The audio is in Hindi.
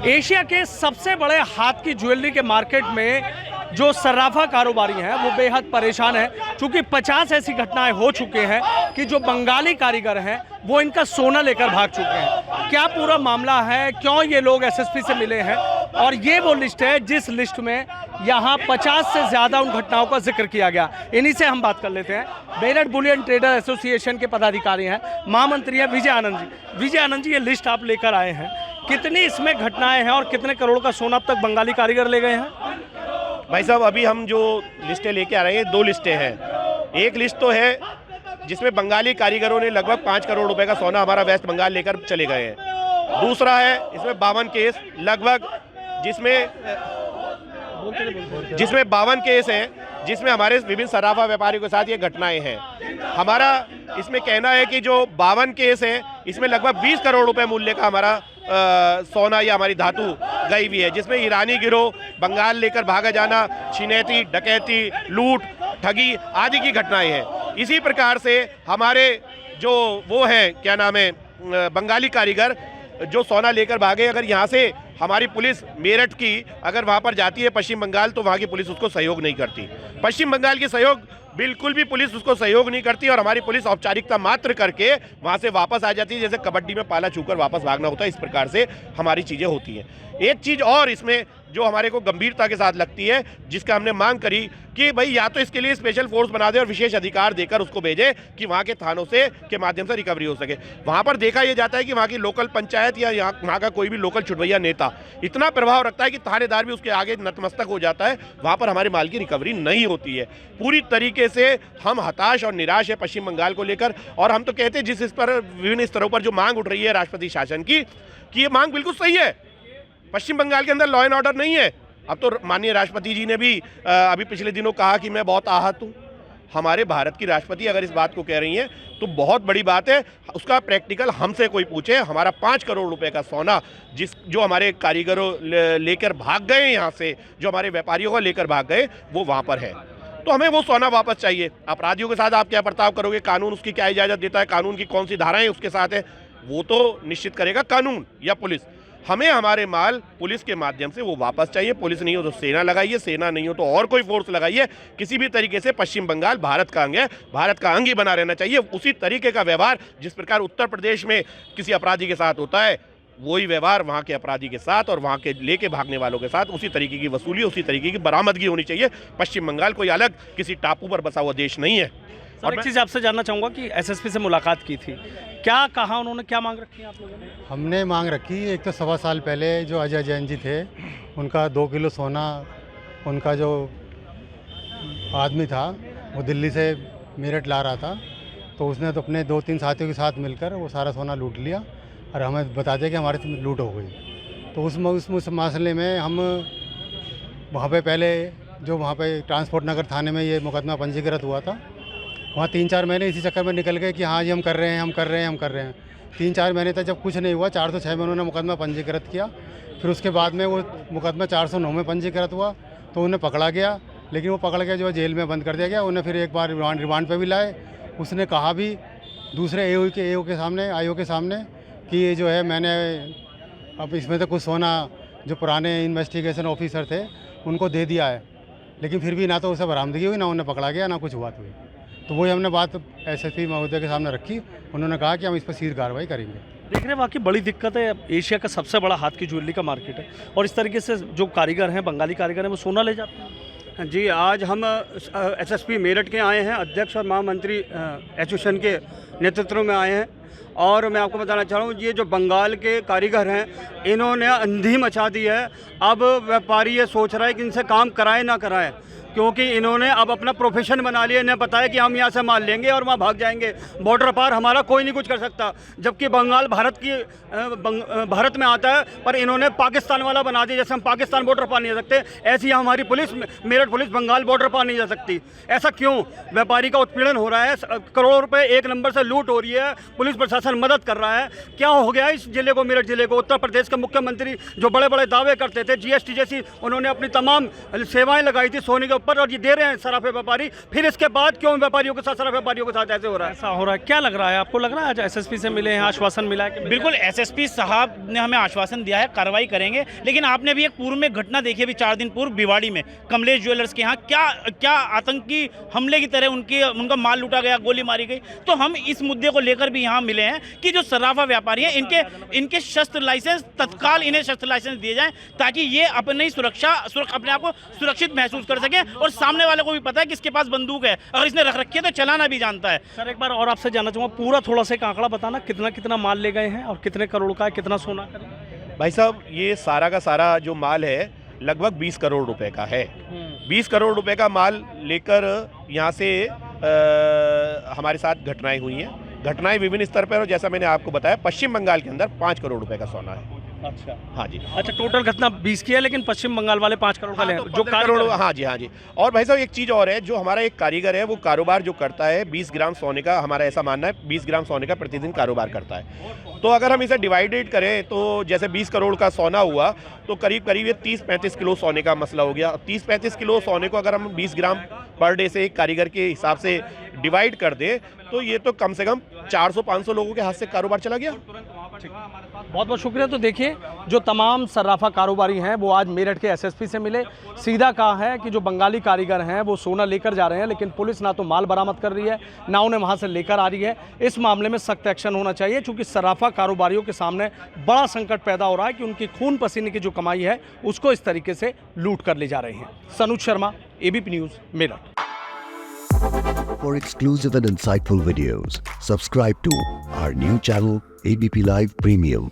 एशिया के सबसे बड़े हाथ की ज्वेलरी के मार्केट में जो सर्राफा कारोबारी हैं वो बेहद परेशान हैं, क्योंकि 50 ऐसी घटनाएं हो चुके हैं कि जो बंगाली कारीगर हैं वो इनका सोना लेकर भाग चुके हैं। क्या पूरा मामला है, क्यों ये लोग एसएसपी से मिले हैं, और ये वो लिस्ट है जिस लिस्ट में यहाँ 50 से ज़्यादा उन घटनाओं का जिक्र किया गया। इन्हीं से हम बात कर लेते हैं। मेरठ बुलियन ट्रेडर एसोसिएशन के पदाधिकारी हैं, महामंत्री हैं विजय आनंद जी। विजय आनंद जी, ये लिस्ट आप लेकर आए हैं, कितनी इसमें घटनाएं हैं और कितने करोड़ का सोना अब तक बंगाली कारीगर ले गए हैं? भाई साहब, अभी हम जो लिस्टें लेके आ रहे हैं, 2 लिस्टें हैं। एक लिस्ट तो है जिसमें बंगाली कारीगरों ने लगभग 5 करोड़ रुपए का सोना हमारा वेस्ट बंगाल लेकर चले गए हैं। दूसरा है इसमें 52 केस लगभग, जिसमें 52 केस हैं, जिसमें हमारे विभिन्न सराफा व्यापारियों के साथ ये घटनाएं हैं। हमारा इसमें कहना है कि जो 52 केस हैं इसमें लगभग 20 करोड़ रुपए मूल्य का हमारा सोना या हमारी धातु गई हुई है, जिसमें ईरानी गिरोह, बंगाल लेकर भागा जाना, छिनैती, डकैती, लूट, ठगी आदि की घटनाएं हैं। इसी प्रकार से हमारे जो वो हैं, क्या नाम है, बंगाली कारीगर जो सोना लेकर भागे, अगर यहाँ से हमारी पुलिस मेरठ की अगर वहाँ पर जाती है पश्चिम बंगाल, तो वहाँ की पुलिस उसको सहयोग नहीं करती। पश्चिम बंगाल की सहयोग बिल्कुल भी पुलिस उसको सहयोग नहीं करती, और हमारी पुलिस औपचारिकता मात्र करके वहाँ से वापस आ जाती है, जैसे कबड्डी में पाला छूकर वापस भागना होता है। इस प्रकार से हमारी चीज़ें होती हैं। एक चीज़ और इसमें जो हमारे को गंभीरता के साथ लगती है, जिसका हमने मांग करी कि भाई या तो इसके लिए स्पेशल फोर्स बना दे और विशेष अधिकार देकर उसको भेजे कि वहाँ के थानों से के माध्यम से रिकवरी हो सके। वहाँ पर देखा यह जाता है कि वहाँ की लोकल पंचायत या वहाँ का कोई भी लोकल छुटभैया नेता इतना प्रभाव रखता है कि थानेदार भी उसके आगे नतमस्तक हो जाता है। वहाँ पर हमारे माल की रिकवरी नहीं होती है। पूरी तरीके से हम हताश और निराश है पश्चिम बंगाल को लेकर, और हम तो कहते हैं जिस इस पर विभिन्न स्तरों पर जो मांग उठ रही है राष्ट्रपति शासन की, कि ये मांग बिल्कुल सही है। पश्चिम बंगाल के अंदर लॉ एंड ऑर्डर नहीं है। अब तो माननीय राष्ट्रपति जी ने भी अभी पिछले दिनों कहा कि मैं बहुत आहत हूँ। हमारे भारत की राष्ट्रपति अगर इस बात को कह रही हैं तो बहुत बड़ी बात है। उसका प्रैक्टिकल हमसे कोई पूछे। हमारा 5 करोड़ रुपए का सोना जो हमारे कारीगरों लेकर भाग गए यहाँ से, जो हमारे व्यापारियों को लेकर भाग गए, वो वहाँ पर है। तो हमें वो सोना वापस चाहिए। अपराधियों के साथ आप क्या बर्ताव करोगे, कानून उसकी क्या इजाज़त देता है, कानून की कौन सी धाराएं उसके साथ है, वो तो निश्चित करेगा कानून या पुलिस। हमें हमारे माल पुलिस के माध्यम से वो वापस चाहिए। पुलिस नहीं हो तो सेना लगाइए, सेना नहीं हो तो और कोई फोर्स लगाइए। किसी भी तरीके से पश्चिम बंगाल भारत का अंग है, भारत का अंग ही बना रहना चाहिए। उसी तरीके का व्यवहार जिस प्रकार उत्तर प्रदेश में किसी अपराधी के साथ होता है, वही व्यवहार वहाँ के अपराधी के साथ और वहाँ के लेके भागने वालों के साथ, उसी तरीके की वसूली, उसी तरीके की बरामदगी होनी चाहिए। पश्चिम बंगाल कोई अलग किसी टापू पर बसा हुआ देश नहीं है। और एक चीज़ आपसे जानना चाहूँगा कि एसएसपी से मुलाकात की थी, क्या कहा उन्होंने, क्या मांग रखी है आप लोगों ने? हमने मांग रखी, एक तो 1.25 साल पहले जो अजय जैन जी थे, उनका 2 किलो सोना, उनका जो आदमी था वो दिल्ली से मेरठ ला रहा था, तो उसने तो अपने 2-3 साथियों के साथ मिलकर वो सारा सोना लूट लिया और हमें बता दिया कि हमारे से लूट हो गई। तो उस मसले में हम वहाँ पे पहले जो वहाँ पे ट्रांसपोर्ट नगर थाने में ये मुकदमा पंजीकृत हुआ था, वहाँ 3-4 महीने इसी चक्कर में निकल गए कि हाँ जी हम कर रहे हैं। 3-4 महीने तक जब कुछ नहीं हुआ, 406 में उन्होंने मुकदमा पंजीकृत किया। फिर उसके बाद में वो मुकदमा 409 में पंजीकृत हुआ, तो उन्हें पकड़ा गया, लेकिन वो पकड़ के जो है जेल में बंद कर दिया गया। उन्हें फिर एक बार रिमांड पे भी लाए। उसने कहा भी दूसरे आईओ के सामने कि ये जो है मैंने अब इसमें तो कुछ सोना जो पुराने इन्वेस्टिगेशन ऑफिसर थे उनको दे दिया है, लेकिन फिर भी ना तो उसे बरामदगी हुई, ना उन्हें पकड़ा गया, ना कुछ हुआ। तो वही हमने बात एसएसपी महोदय के सामने रखी। उन्होंने कहा कि हम इस पर शीघ्र कार्रवाई करेंगे। देख रहे हैं वाकई बड़ी दिक्कत है। एशिया का सबसे बड़ा हाथ की ज्वेलरी का मार्केट है, और इस तरीके से जो कारीगर हैं, बंगाली कारीगर हैं, वो सोना ले जाते हैं। जी, आज हम एसएसपी मेरठ के आए हैं, अध्यक्ष और महामंत्री एसोसिएशन के नेतृत्व में आए हैं। और मैं आपको बताना चाह रहा हूँ, ये जो बंगाल के कारीगर हैं, इन्होंने अंधी मचा दी है। अब व्यापारी ये सोच रहा है कि इनसे काम कराए ना कराए, क्योंकि इन्होंने अब अपना प्रोफेशन बना लिया। इन्हें पता है कि हम यहाँ से माल लेंगे और वहाँ भाग जाएंगे, बॉर्डर पार हमारा कोई नहीं कुछ कर सकता। जबकि बंगाल भारत में आता है, पर इन्होंने पाकिस्तान वाला बना दिया। जैसे हम पाकिस्तान बॉर्डर पार नहीं जा सकते, ऐसी हमारी police, Meerut police Bengal border पार नहीं जा सकती। ऐसा क्यों? व्यापारी का उत्पीड़न हो रहा है, करोड़ों रुपये एक नंबर से लूट हो रही है, पुलिस प्रशासन मदद कर रहा है। क्या हो गया इस जिले को, मेरठ जिले को? उत्तर प्रदेश के मुख्यमंत्री जो बड़े बड़े दावे करते थे, जीएसटी जैसी उन्होंने अपनी तमाम सेवाएं लगाई थी, सोने के ऊपर और ये दे रहे हैं सराफे व्यापारी, फिर इसके बाद क्यों व्यापारियों के साथ, सराफे व्यापारियों के साथ ऐसे हो रहा है? ऐसा हो रहा है, क्या लग रहा है आपको? लग रहा है आज एसएसपी से मिले हैं, आश्वासन मिला है कि बिल्कुल, एसएसपी साहब ने हमें आश्वासन दिया है कार्रवाई करेंगे, लेकिन आपने भी एक पूर्व में घटना देखी अभी 4 दिन पूर्व भिवाड़ी में कमलेश ज्वेलर्स के यहाँ क्या आतंकी हमले की तरह उनका माल लूटा गया, गोली मारी गई। तो हम इस मुद्दे को लेकर भी यहाँ मिले हैं कि जो सराफा व्यापारी हैं इनके शस्त्र लाइसेंस तत्काल इन्हें शस्त्र लाइसेंस दिए जाएं, ताकि ये अपने आप को सुरक्षित महसूस कर सके और सामने वाले को भी पता है कि इसके पास बंदूक है, अगर इसने रख रखी है तो चलाना भी जानता है। सर एक बार और आपसे जानना चाहूँगा, पूरा थोड़ा सा एक आंकड़ा बताना, कितना माल ले गए हैं और कितने करोड़ का है, कितना सोना का? भाई साहब, ये सारा का सारा जो माल है लगभग 20 करोड़ रुपए का है। 20 करोड़ रुपए का माल लेकर यहाँ से हमारे साथ घटनाएं हुई हैं। घटनाएं विभिन्न स्तर पर, और जैसा मैंने आपको बताया पश्चिम बंगाल के अंदर 5 करोड़ रुपए का सोना है। अच्छा, हाँ जी। अच्छा, टोटल घटना 20 की है, लेकिन पश्चिम बंगाल वाले 5 करोड़ का ले तो जो करोड़। हाँ जी। और भाई साहब एक चीज़ और है, जो हमारा एक कारीगर है वो कारोबार जो करता है 20 ग्राम सोने का, हमारा ऐसा मानना है 20 ग्राम सोने का प्रतिदिन कारोबार करता है। तो अगर हम इसे डिवाइडेड करें तो जैसे 20 करोड़ का सोना हुआ तो करीब ये 30-35 किलो सोने का मसला हो गया। 30-35 किलो सोने को अगर हम 20 ग्राम पर डे से एक कारीगर के हिसाब से डिवाइड कर दे तो ये तो कम से कम 400-500 लोगों के हाथ से कारोबार चला गया। बहुत बहुत शुक्रिया। तो देखिए, जो तमाम सर्राफा कारोबारी हैं वो आज मेरठ के एसएसपी से मिले। सीधा कहा है कि जो बंगाली कारीगर हैं वो सोना लेकर जा रहे हैं, लेकिन पुलिस ना तो माल बरामद कर रही है ना उन्हें वहां से लेकर आ रही है। इस मामले में सख्त एक्शन होना चाहिए, क्योंकि सर्राफा कारोबारियों के सामने बड़ा संकट पैदा हो रहा है कि उनकी खून पसीने की जो कमाई है उसको इस तरीके से लूट कर ले जा रहे हैं। Sanuj Sharma, ABP news, Meerut. For exclusive and insightful videos, subscribe to our new channel, ABP Live Premium.